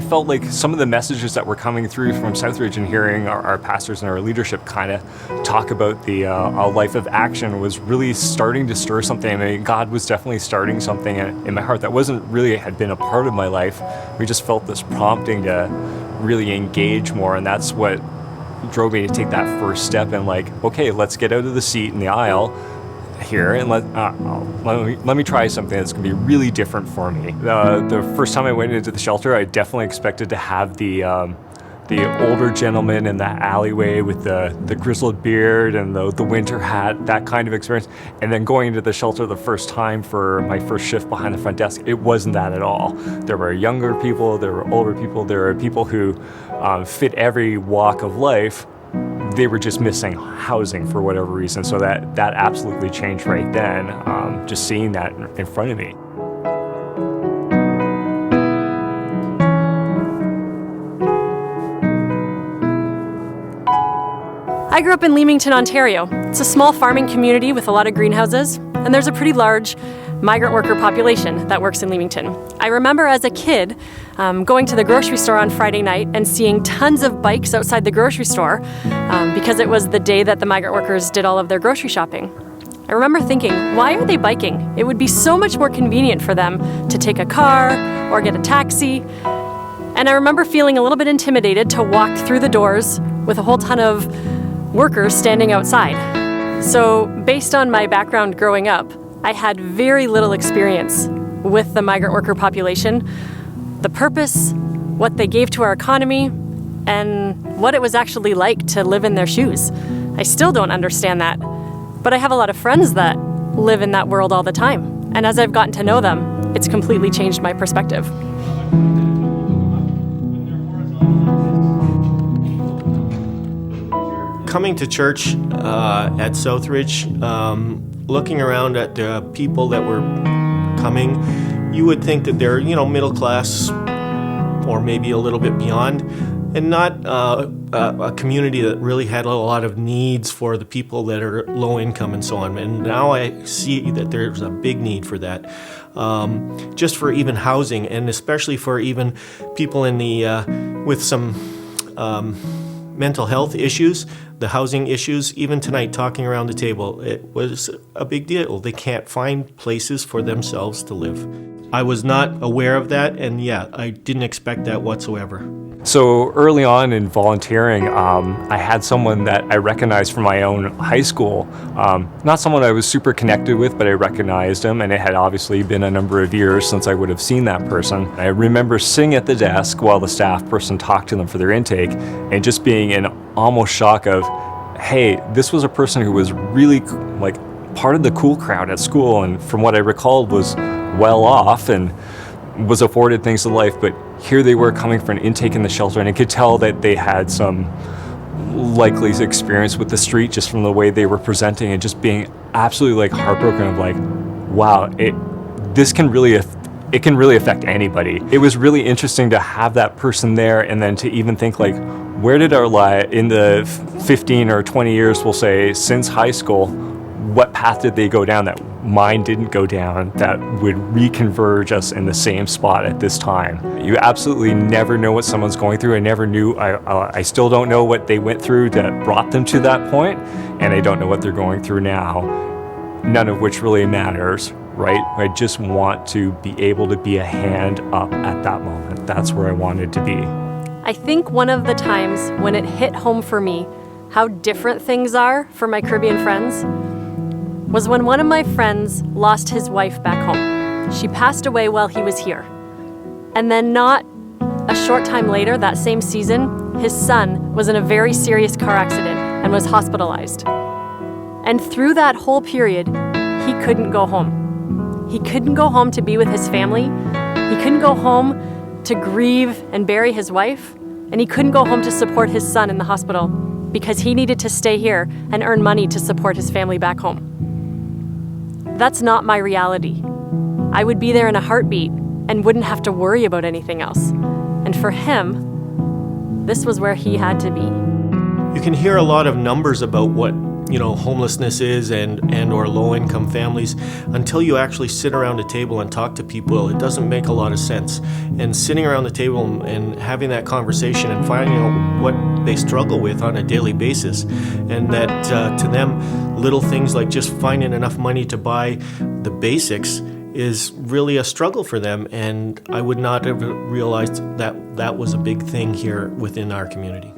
felt like some of the messages that were coming through from Southridge and hearing our pastors and our leadership kind of talk about the a life of action was really starting to stir something. I mean, God was definitely starting something in my heart that wasn't really had been a part of my life. We just felt this prompting to really engage more, and that's what drove me to take that first step and like, okay, let's get out of the seat in the aisle here and let me try something that's going to be really different for me. The first time I went into the shelter, I definitely expected to have the older gentleman in the alleyway with the grizzled beard and the winter hat, that kind of experience. And then going into the shelter the first time for my first shift behind the front desk, it wasn't that at all. There were younger people, there were older people, there were people who fit every walk of life. They were just missing housing for whatever reason. So that absolutely changed right then, just seeing that in front of me. I grew up in Leamington, Ontario. It's a small farming community with a lot of greenhouses, and there's a pretty large migrant worker population that works in Leamington. I remember as a kid going to the grocery store on Friday night and seeing tons of bikes outside the grocery store because it was the day that the migrant workers did all of their grocery shopping. I remember thinking, why are they biking? It would be so much more convenient for them to take a car or get a taxi. And I remember feeling a little bit intimidated to walk through the doors with a whole ton of workers standing outside. So based on my background growing up, I had very little experience with the migrant worker population, the purpose, what they gave to our economy, and what it was actually like to live in their shoes. I still don't understand that, but I have a lot of friends that live in that world all the time. And as I've gotten to know them, it's completely changed my perspective. Coming to church at Southridge, looking around at the people that were coming, you would think that they're, middle class or maybe a little bit beyond, and not a community that really had a lot of needs for the people that are low income and so on. And now I see that there's a big need for that, just for even housing, and especially for even people in the with some mental health issues, the housing issues. Even tonight, talking around the table, it was a big deal. They can't find places for themselves to live. I was not aware of that, and I didn't expect that whatsoever. So early on in volunteering, I had someone that I recognized from my own high school. Not someone I was super connected with, but I recognized him, and it had obviously been a number of years since I would have seen that person. I remember sitting at the desk while the staff person talked to them for their intake, and just being in almost shock of, hey, this was a person who was really like part of the cool crowd at school, and from what I recalled was well off and was afforded things in life, but here they were coming for an intake in the shelter, and I could tell that they had some likely experience with the street just from the way they were presenting, and just being absolutely like heartbroken of like, wow, it can really affect anybody. It was really interesting to have that person there, and then to even think like, where did our life in the 15 or 20 years, we'll say, since high school, what path did they go down that mine didn't go down, that would reconverge us in the same spot at this time? You absolutely never know what someone's going through. I never knew. I still don't know what they went through that brought them to that point, and I don't know what they're going through now, none of which really matters, right? I just want to be able to be a hand up at that moment. That's where I wanted to be. I think one of the times when it hit home for me how different things are for my Caribbean friends was when one of my friends lost his wife back home. She passed away while he was here. And then not a short time later, that same season, his son was in a very serious car accident and was hospitalized. And through that whole period, he couldn't go home. He couldn't go home to be with his family. He couldn't go home to grieve and bury his wife. And he couldn't go home to support his son in the hospital because he needed to stay here and earn money to support his family back home. That's not my reality. I would be there in a heartbeat and wouldn't have to worry about anything else. And for him, this was where he had to be. You can hear a lot of numbers about what homelessness is and or low-income families. Until you actually sit around a table and talk to people, it doesn't make a lot of sense. And sitting around the table and having that conversation and finding out what they struggle with on a daily basis, and that to them, little things like just finding enough money to buy the basics is really a struggle for them. And I would not have realized that that was a big thing here within our community.